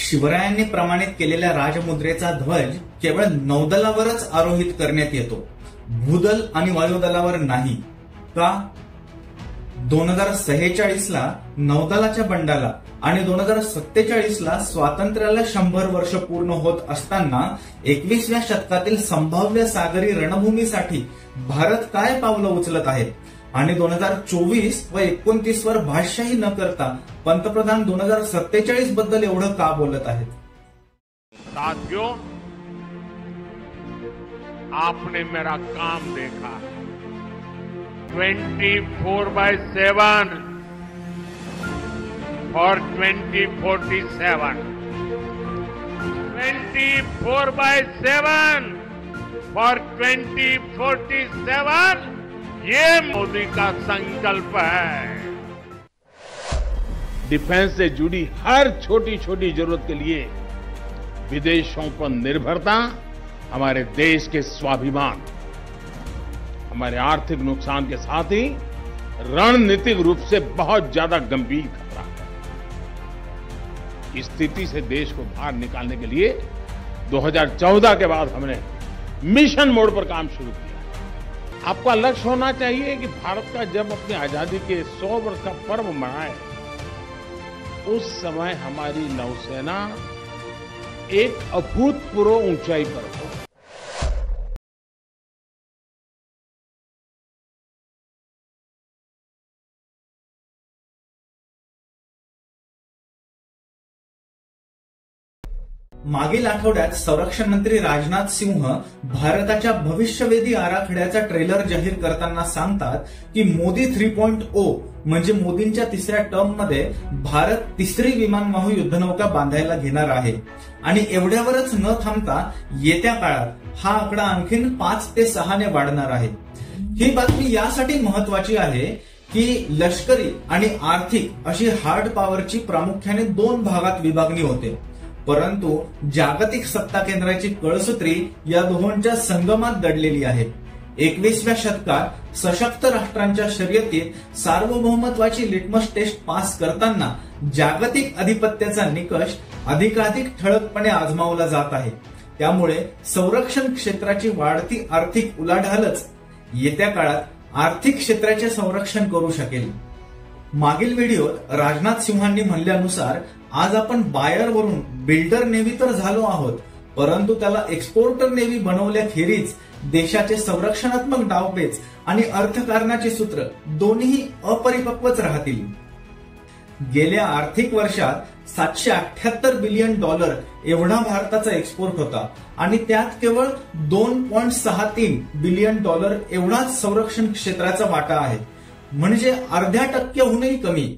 शिवरायांनी प्रमाणित केलेल्या राजमुद्रेचा ध्वज केवळ नौदलावरच आरोहित करण्यात येतो, भूदल आणि वायुदलावर नाही का? 2046 ला नौदलाच्या बंडाला आणि 2047 ला स्वातंत्र्याला 100 वर्ष पूर्ण होत असताना 21व्या शतकातील संभाव्य सागरी रणभूमीसाठी भारत काय पावलं उचलत आहे आणि 2024 व 29 वर भाष्यही न करता पंतप्रधान 2047 बद्दल एवढं का बोलत आहेत? साथियों, आपने मेरा काम देखा। 24/7 for 2047, 24/7 for 2047, ये मोदी का संकल्प है। डिफेंस से जुड़ी हर छोटी छोटी जरूरत के लिए विदेशों पर निर्भरता हमारे देश के स्वाभिमान, हमारे आर्थिक नुकसान के साथ ही रणनीतिक रूप से बहुत ज्यादा गंभीर खतरा है। इस स्थिति से देश को बाहर निकालने के लिए 2014 के बाद हमने मिशन मोड पर काम शुरू किया। आपका लक्ष्य होना चाहिए कि भारत का जब अपनी आजादी के 100 वर्ष का पर्व मनाए, उस समय हमारी नौसेना एक अभूतपूर्व ऊंचाई पर हो। मागील आठवड्यात संरक्षण मंत्री राजनाथ सिंह भारताच्या भविष्यवेधी आराखड्याचा ट्रेलर जाहीर करताना सांगतात की मोदी 3.0 म्हणजे मोदींच्या तिसऱ्या टर्म मध्ये भारत तिसरी विमानवाहू युद्धनौका बांधायला घेणार आहे आणि एवढ्यावरच न थांबता येत्या काळात हा आकडा आणखीन 5 ते 6 ने वाढणार आहे। ही बातमी यासाठी महत्वाची आहे की लष्करी आणि आर्थिक अशी हार्ड पॉवरची प्रामुख्याने 2 भागात विभागणी होते, परंतु जागतिक सत्ता केंद्राची कळसूत्री या दोहोंच्या संगमात दडलेली आहे। 21व्या शतकात सशक्त राष्ट्रांच्या शर्यतीत सार्वभौमत्वाची लिटमस टेस्ट पास करताना जागतिक अधिपत्याचा निकष अधिकाधिक ठळकपणे आजमावला जात आहे। त्यामुळे संरक्षण क्षेत्राची वाढती आर्थिक उलाढालच येत्या काळात आर्थिक क्षेत्राचे संरक्षण करू शकेल। मागील व्हिडिओत राजनाथ सिंहांनी म्हणल्यानुसार आज आपण बायर वरून बिल्डर नेव्ही तर झालो आहोत, परंतु त्याला एक्सपोर्टर नेव्ही बनवल्याखेरीज देशाचे संरक्षणात्मक डावपेच आणि अर्थकारणाची सूत्र दोन्ही अपरिपक्वच राहतील। गेल्या आर्थिक वर्षात $778 बिलियन एवढा भारताचा एक्सपोर्ट होता आणि त्यात केवळ $2.63 बिलियन एवढाच संरक्षण क्षेत्राचा वाटा आहे, म्हणजे अर्ध्या टक्क्याहूनही कमी।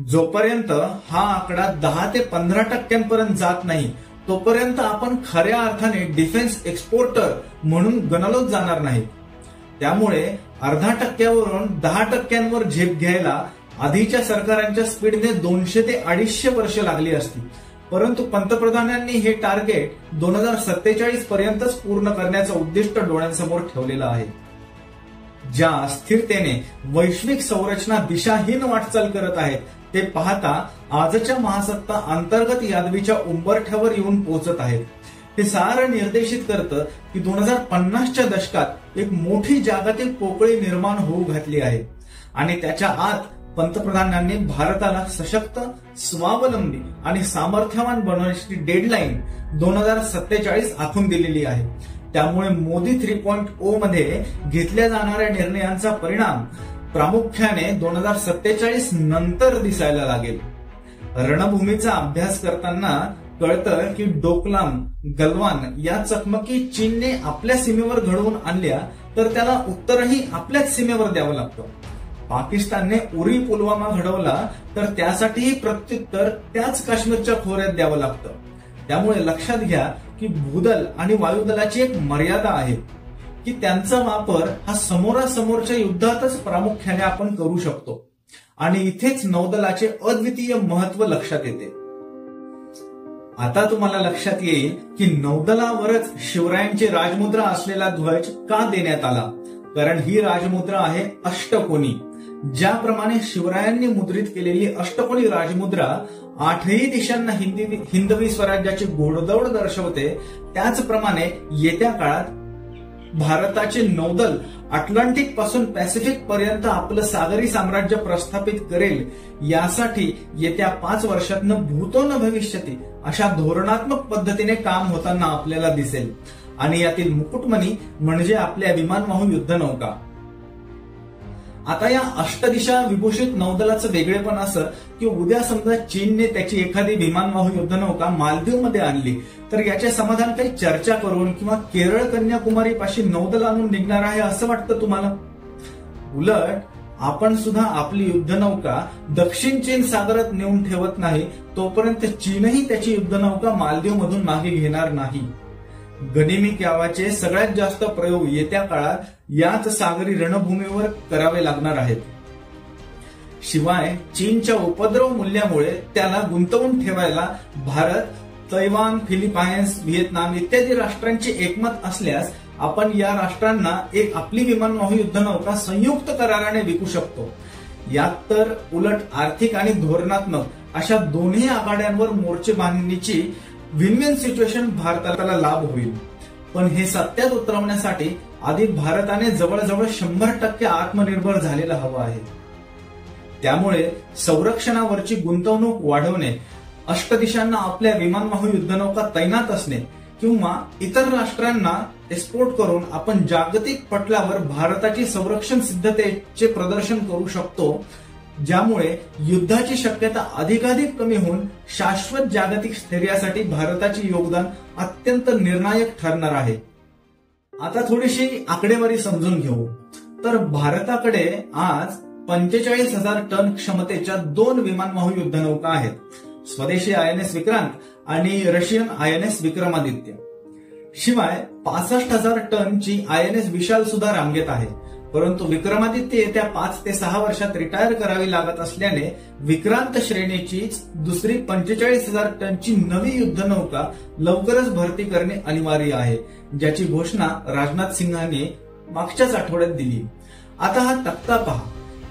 जोपर्यंत हा आकडा 10 ते 15% जात नाही तोपर्यंत आपण खऱ्या अर्थाने डिफेन्स एक्सपोर्टर म्हणून गणलोच जाणार नाही। त्यामुळे अर्धा टक्क्यावरून 10% झेप घ्यायला आधीच्या सरकारांच्या स्पीडने 200 ते 250 वर्ष लागली असती, परंतु पंतप्रधानांनी हे टार्गेट 2047 पर्यंतच पूर्ण करण्याचं उद्दिष्ट डोळ्यांसमोर ठेवलेलं आहे। ज्या स्थिरतेने वैश्विक संरचना दिशाहीन वाटचाल करत आहेत ते पाहता आजच्या महासत्ता अंतर्गत यादवीच्या उंबरठ्यावर येऊन पोहोचत आहेत। हे सारं निर्देशित करतं की 2050च्या दशकात एक मोठी जागतिक पोकळी निर्माण होऊ घातली आहे आणि त्याच्या आत पंतप्रधानांनी भारताला सशक्त, स्वावलंबी आणि सामर्थ्यवान बनवण्याची डेडलाईन 2047 आखून दिलेली आहे। त्यामुळे मोदी 3.0 मध्ये घेतल्या जाणाऱ्या निर्णयांचा परिणाम प्रामुख्याने 2047 नंतर दिसायला लागेल। रणभूमीचा अभ्यास करताना कळतं की डोकलाम, गलवान या चकमकी चीनने आपल्या सीमेवर घडवून आणल्या तर त्याला उत्तरही आपल्याच सीमेवर द्यावं लागतं। पाकिस्तानने उरी पुलवामा घडवला तर त्यासाठीही प्रत्युत्तर त्याच काश्मीरच्या खोऱ्यात द्यावं लागतं। त्यामुळे लक्षात घ्या की भूदल आणि वायुदलाची एक मर्यादा आहे की त्यांचा वापर हा समोरासमोरच्या युद्धातच प्रामुख्याने आपण करू शकतो आणि इथेच नौदलाचे अद्वितीय महत्व लक्षात येते। आता तुम्हाला लक्षात येईल की नौदलावरच शिवरायांची राजमुद्रा असलेला ध्वज का देण्यात आला, कारण ही राजमुद्रा आहे अष्टकोनी। ज्याप्रमाणे शिवरायांनी मुद्रित केलेली अष्टकोनी राजमुद्रा आठही दिशांना हिंदवी स्वराज्याची घोडदौड दर्शवते, त्याचप्रमाणे येत्या काळात भारताचे नौदल अटलांटिक पासून पॅसिफिक पर्यंत आपलं सागरी साम्राज्य प्रस्थापित करेल, यासाठी येत्या 5 वर्षातनं भूतो न भविष्यती अशा धोरणात्मक पद्धतीने काम होताना आपल्याला दिसेल. आणि यातील मुकुटमणी म्हणजे आपल्या विमानवाहू युद्धनौका. आता या अष्टदिशा विभूषित नौदलाचं वेगळेपण असं की उद्या समजा चीनने त्याची एखादी विमानवाहू युद्धनौका मालदीवमध्ये आणली तर याचे समाधान काही चर्चा करून किंवा केरळ कन्याकुमारी पाशी नौदल आणून निघणार आहे असं वाटतं तुम्हाला? उलट आपण सुद्धा आपली युद्धनौका दक्षिण चीन सागरात नेऊन ठेवत नाही तोपर्यंत चीनही त्याची युद्धनौका मालदीवमधून मागे घेणार नाही. गनिमी क्यावाचे सगळ्यात जास्त प्रयोग येत्या काळात याच सागरी रणभूमीवर करावे लागणार आहेत. शिवाय चीनच्या उपद्रव मूल्यामुळे त्याला गुंतवून ठेवायला भारत, तैवान, फिलिपाईन्स, व्हिएतनाम इत्यादी राष्ट्रांचे एकमत असल्यास आपण या राष्ट्रांना एक आपली विमानवाहू युद्धनौका संयुक्त कराराने विकू शकतो. यात तर उलट आर्थिक आणि धोरणात्मक अशा दोन्ही आघाड्यांवर मोर्चे बांधणीची विन विन सिच्युएशन भारताला लाभ होईल. पण हे सत्यात उतरवण्यासाठी आधी भारताने जवळजवळ 100% आत्मनिर्भर झालेला हवं आहे. त्यामुळे संरक्षणावरची गुंतवणूक वाढवणे, अष्टदिशांना आपल्या विमानवाहू युद्धनौका तैनात असणे किंवा इतर राष्ट्रांना एक्सपोर्ट करून आपण जागतिक पटलावर भारताची संरक्षण सिद्धतेचे प्रदर्शन करू शकतो, ज्यामुळे युद्धाची शक्यता अधिकाधिक कमी होऊन शाश्वत जागतिक स्थैर्यासाठी भारताचे योगदान अत्यंत निर्णायक ठरणार आहे. आता थोडीशी आकडेवारी समजून घेऊ तर भारताकडे आज 45,000 टन क्षमतेच्या 2 विमानवाहू युद्धनौका आहेत. स्वदेशी INS विक्रांत आणि रशियन INS विक्रमादित्य. शिवाय 65,000 टनची INS विशाल सुद्धा रांगेत आहे. परंतु विक्रमादित्य येत्या 5 ते 6 वर्षात रिटायर करावी लागत असल्याने विक्रांत श्रेणीची दुसरी 45,000 टनची नवी युद्धनौका लवकरच भरती करणे अनिवार्य आहे, ज्याची घोषणा राजनाथ सिंहांनी मागच्याच आठवड्यात दिली. आता हा तक्ता पहा.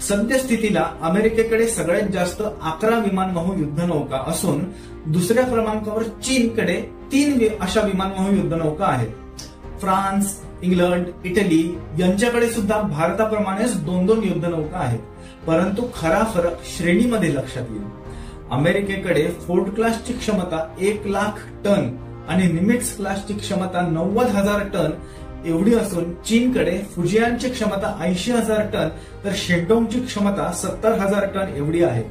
सद्यस्थितीला अमेरिकेकडे सगळ्यात जास्त 11 विमानवाहू युद्धनौका असून दुसऱ्या क्रमांकावर चीनकडे 3 अशा विमानवाहू युद्धनौका आहेत. फ्रान्स, इंग्लंड, इटली यांच्याकडे सुद्धा भारताप्रमाणेच 2-2 युद्धनौका आहेत. परंतु खरा फरक श्रेणीमध्ये लक्षात येईल. अमेरिकेकडे फोर्ड क्लासची क्षमता 1,00,000 टन आणि निमिट्स क्लासची क्षमता 90,000 टन एवढी असून चीनकडे फुजियानची क्षमता 80,000 टन तर शेकडोंगची क्षमता 70,000 टन एवढी आहे.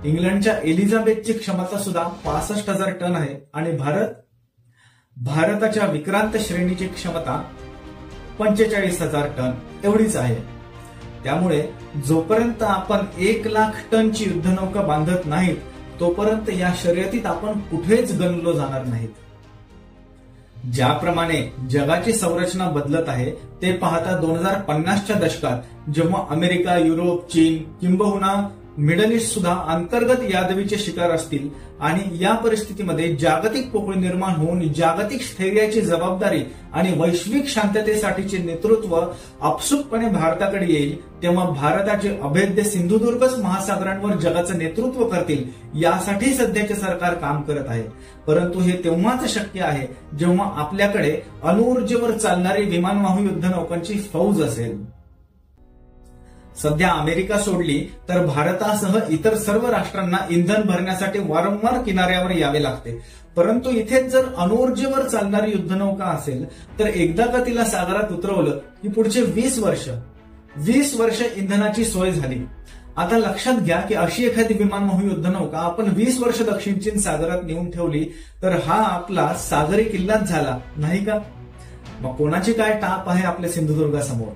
इंग्लंडच्या एलिझाबेथची क्षमता सुद्धा 65,000 टन आहे आणि भारताच्या विक्रांत श्रेणीची क्षमता 45,000 टन एवढीच आहे. त्यामुळे जोपर्यंत आपण 1,00,000 टनची युद्धनौका बांधत नाहीत तोपर्यंत या शर्यतीत आपण कुठेच गणलो जाणार नाहीत. ज्याप्रमाणे जगाची संरचना बदलत आहे ते पाहता 2050च्या दशकात जेव्हा अमेरिका, युरोप, चीन किंबहुना मिडल ईस्ट सुद्धा अंतर्गत यादवीचे शिकार असतील आणि या परिस्थितीमध्ये जागतिक पोकळी निर्माण होऊन जागतिक स्थैर्याची जबाबदारी आणि वैश्विक शांततेसाठीचे नेतृत्व आपसूकपणे भारताकडे येईल, तेव्हा भारताचे अभेद्य सिंधुदुर्गच महासागरांवर जगाचं नेतृत्व करतील यासाठी सध्याचे सरकार काम करत आहे. परंतु हे तेव्हाच शक्य आहे जेव्हा आपल्याकडे अणुऊर्जेवर चालणारी विमानवाहू युद्धनौकांची फौज असेल. सध्या अमेरिका सोडली तर भारतासह इतर सर्व राष्ट्रांना इंधन भरण्यासाठी वारंवार किनाऱ्यावर यावे लागते. परंतु इथेच जर अणुऊर्जेवर चालणारी युद्धनौका असेल तर एकदा का तिला सागरात उतरवलं की पुढचे 20 वर्ष इंधनाची सोय झाली. आता लक्षात घ्या की अशी एखादी विमानवाहू युद्धनौका आपण 20 वर्ष दक्षिण चीन सागरात नेऊन ठेवली तर हा आपला सागरी किल्लाच झाला नाही का? मग कोणाची काय टाप आहे आपल्या सिंधुदुर्गासमोर?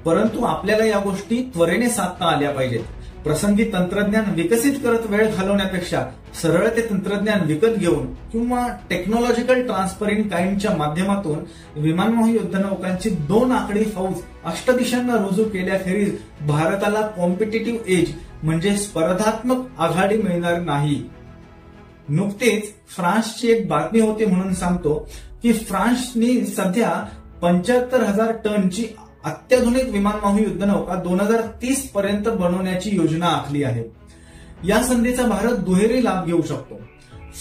परंतु आपल्याला या गोष्टी त्वरेने साधता आल्या पाहिजेत. प्रसंगी तंत्रज्ञान विकसित करत वेळ घालवण्यापेक्षा सरळ ते तंत्रज्ञान विकत घेऊन किंवा टेक्नॉलॉजिकल ट्रान्सफर इन काइंडच्या माध्यमातून विमानवाहू युद्धनौकांची 2 आकडी फौज अष्टदिशांना रुजू केल्याखेरीज भारताला कॉम्पिटिटिव्ह एज म्हणजे स्पर्धात्मक आघाडी मिळणार नाही. नुकतेच फ्रान्सची एक बातमी होती म्हणून सांगतो की फ्रान्सनी सध्या 75,000 टनची अत्याधुनिक विमानवाहू युद्धनौका 2030 पर्यंत बनवण्याची योजना आखली आहे. या संधीचा भारत दुहेरी लाभ घेऊ शकतो.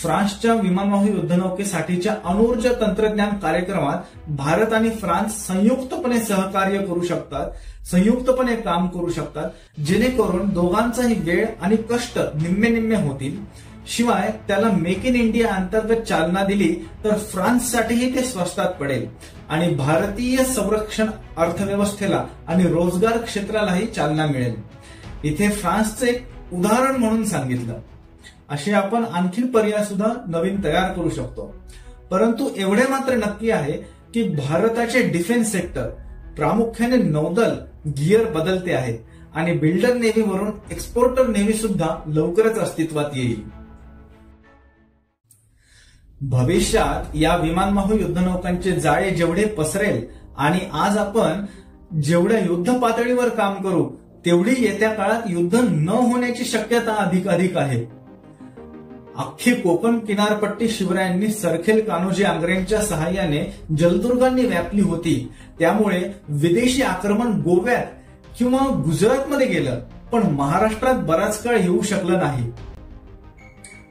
फ्रान्सच्या विमानवाहू युद्धनौकेसाठीच्या अणुऊर्जा तंत्रज्ञान कार्यक्रमात भारत आणि फ्रान्स संयुक्तपणे सहकार्य करू शकतात, संयुक्तपणे काम करू शकतात, जेणेकरून दोघांचाही वेळ आणि कष्ट निम्मे निम्मे होतील. शिवाय त्याला मेक इन इंडिया अंतर्गत चालना दिली तर फ्रान्ससाठीही ते स्वस्तात पडेल आणि भारतीय संरक्षण अर्थव्यवस्थेला आणि रोजगार क्षेत्रालाही चालना मिळेल. इथे फ्रान्सचं एक उदाहरण म्हणून सांगितलं. असे आपण आणखी पर्याय सुद्धा नवीन तयार करू शकतो. परंतु एवढे मात्र नक्की आहे की भारताचे डिफेन्स सेक्टर प्रामुख्याने नौदल गिअर बदलते आहेत आणि बिल्डर नेव्ही वरून एक्सपोर्टर नेव्ही सुद्धा लवकरच अस्तित्वात येईल. भविष्यात या विमानवाहू युद्धनौकांचे जाळे जेवढे पसरेल आणि आज आपण जेवढ्या युद्ध पातळीवर काम करू तेवढी येत्या काळात युद्ध न होण्याची शक्यता अधिक आहे. अख्खी कोकण किनारपट्टी शिवरायांनी सरखेल कान्होजी आंग्रेंच्या सहाय्याने जलदुर्गांनी व्यापली होती. त्यामुळे विदेशी आक्रमण गोव्यात किंवा गुजरातमध्ये गेलं पण महाराष्ट्रात बराच काळ येऊ शकलं नाही.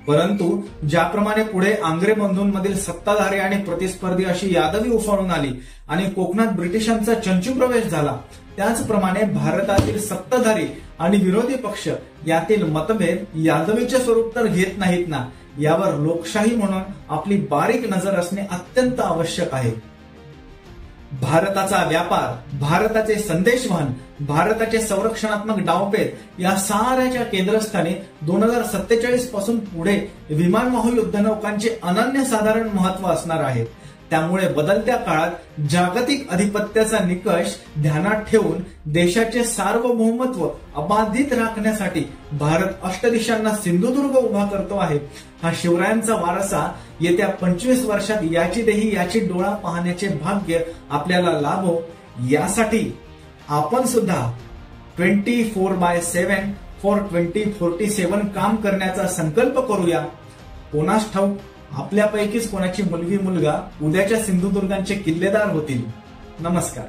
परंतु ज्याप्रमाणे पुढे आंग्रे बंधूंमधील सत्ताधारी आणि प्रतिस्पर्धी अशी यादवी उफाळून आली आणि कोकणात ब्रिटिशांचा चंचू प्रवेश झाला, त्याचप्रमाणे भारतातील सत्ताधारी आणि विरोधी पक्ष यातील मतभेद यादवीचे स्वरूप तर घेत नाहीत ना, यावर लोकशाही म्हणून आपली बारीक नजर असणे अत्यंत आवश्यक आहे. भारताचा व्यापार, भारताचे संदेशवहन, भारताचे संरक्षणात्मक डावपेच या साऱ्याच्या केंद्रस्थानी 2047 पासून पुढे विमानवाहू युद्धनौकांचे अनन्यसाधारण महत्व असणार आहे. त्यामुळे बदलत्या काळात जागतिक अधिपत्याचा निकष ध्यानात ठेवून देशाचे सार्वभौमत्व अबाधित राखण्यासाठी भारत अष्टदिशांना सिंधुदुर्ग उभा करतो आहे. हा शिवरायांचा वारसा येत्या 25 वर्षात याची देही याची डोळा पाहण्याचे भाग्य आपल्याला लाभो, यासाठी आपण सुद्धा 24/7 फॉर 2047 काम करण्याचा संकल्प करूया. कोणास ठाऊक आपल्यापैकीच कोणाची मुलगी मुलगा उद्याच्या सिंधुदुर्गांचे किल्लेदार होतील. नमस्कार.